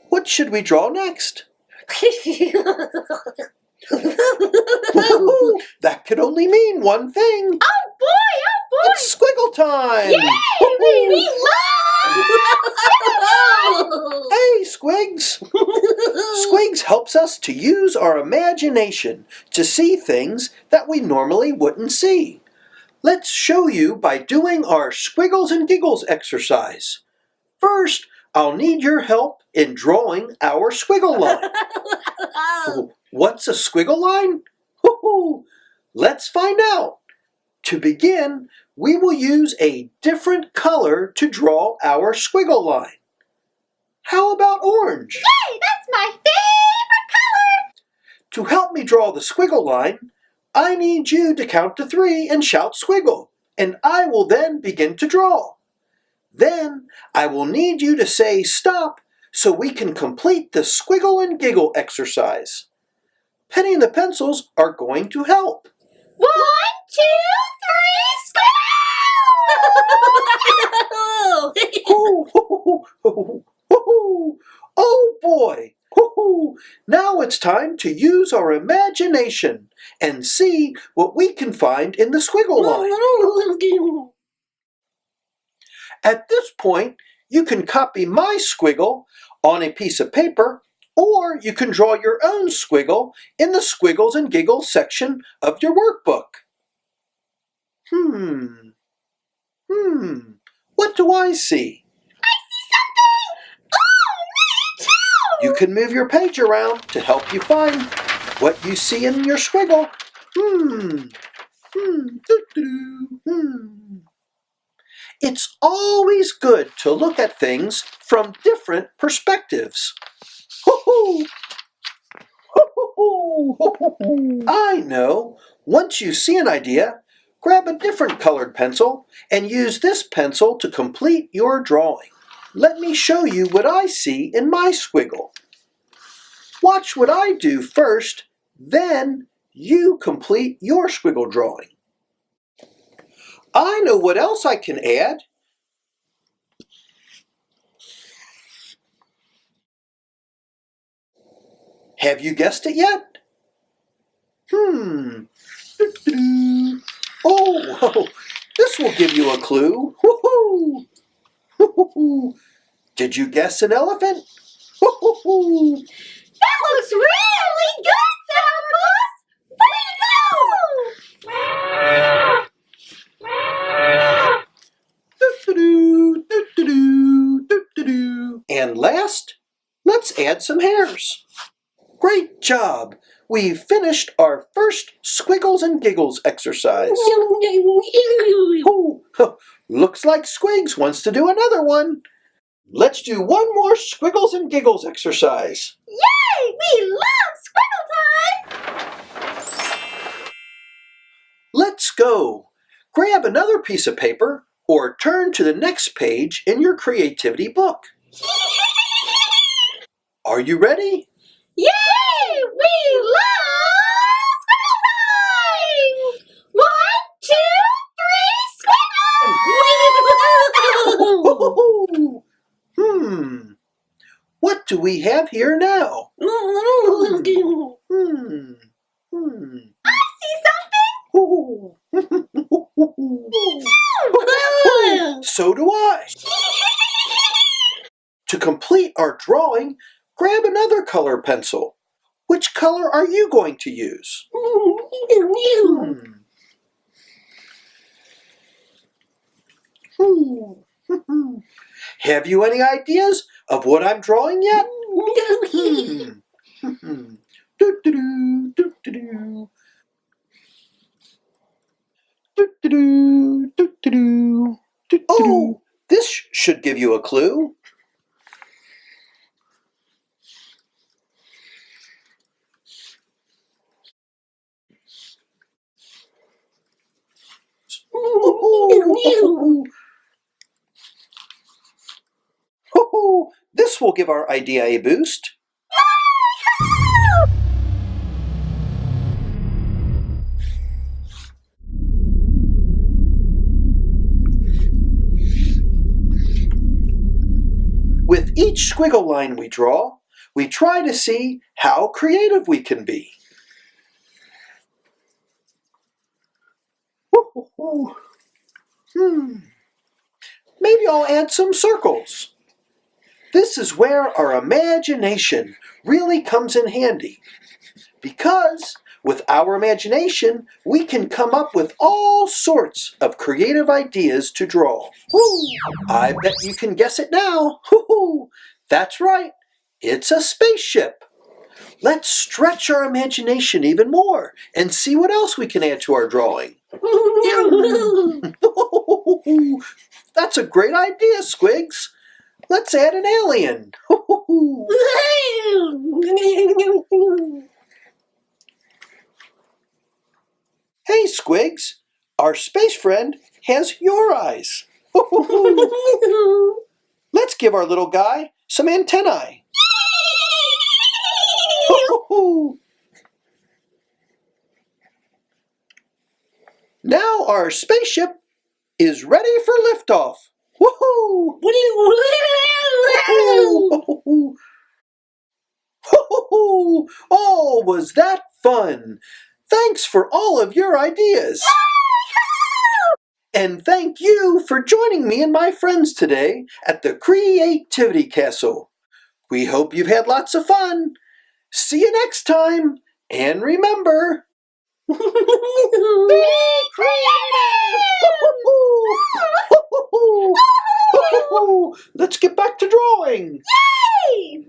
What should we draw next? That could only mean one thing. Oh boy! It's squiggle time! Yay! We love Hey, Squigs! Squigs helps us to use our imagination to see things that we normally wouldn't see. Let's show you by doing our Squiggles and Giggles exercise. First, I'll need your help in drawing our squiggle line. What's a squiggle line? Let's find out. To begin, we will use a different color to draw our squiggle line. How about orange? Yay! That's my favorite color! To help me draw the squiggle line, I need you to count to 3 and shout squiggle, and I will then begin to draw. Then I will need you to say stop so we can complete the squiggle and giggle exercise. Penny and the pencils are going to help. 1, 2, 3, squiggle! Oh boy! Now it's time to use our imagination and see what we can find in the squiggle line. At this point, you can copy my squiggle on a piece of paper, or you can draw your own squiggle in the Squiggles and Giggles section of your workbook. What do I see? I see something! Oh, me too! You can move your page around to help you find what you see in your squiggle. It's always good to look at things from different perspectives. I know. Once you see an idea, grab a different colored pencil and use this pencil to complete your drawing. Let me show you what I see in my squiggle. Watch what I do first, then you complete your squiggle drawing. I know what else I can add. Have you guessed it yet? Oh, this will give you a clue. Did you guess an elephant? That looks really good, Sauerpuss! Way to go! And last, let's add some hairs. Great job! We've finished our first Squiggles and Giggles exercise. Looks like Squigs wants to do another one. Let's do one more Squiggles and Giggles exercise. Yay! We love squiggle time! Let's go. Grab another piece of paper or turn to the next page in your creativity book. Are you ready? Yay! We love squiggle time! 1, 2, 3, squiggle! What do we have here now? I see something! So do I. To complete our drawing, grab another color pencil. Which color are you going to use? Have you any ideas of what I'm drawing yet? you a clue. This will give our idea a boost. With each squiggle line we draw, we try to see how creative we can be. Maybe I'll add some circles. This is where our imagination really comes in handy. Because with our imagination, we can come up with all sorts of creative ideas to draw. I bet you can guess it now. That's right, it's a spaceship. Let's stretch our imagination even more and see what else we can add to our drawing. That's a great idea, Squigs. Let's add an alien. Hey, Squigs, our space friend has your eyes. Let's give our little guy some antennae. Now our spaceship is ready for liftoff. Woohoo! Oh, was that fun! Thanks for all of your ideas. And thank you for joining me and my friends today at the Creativity Castle. We hope you've had lots of fun. See you next time, and remember, Be creative! Let's get back to drawing. Yay!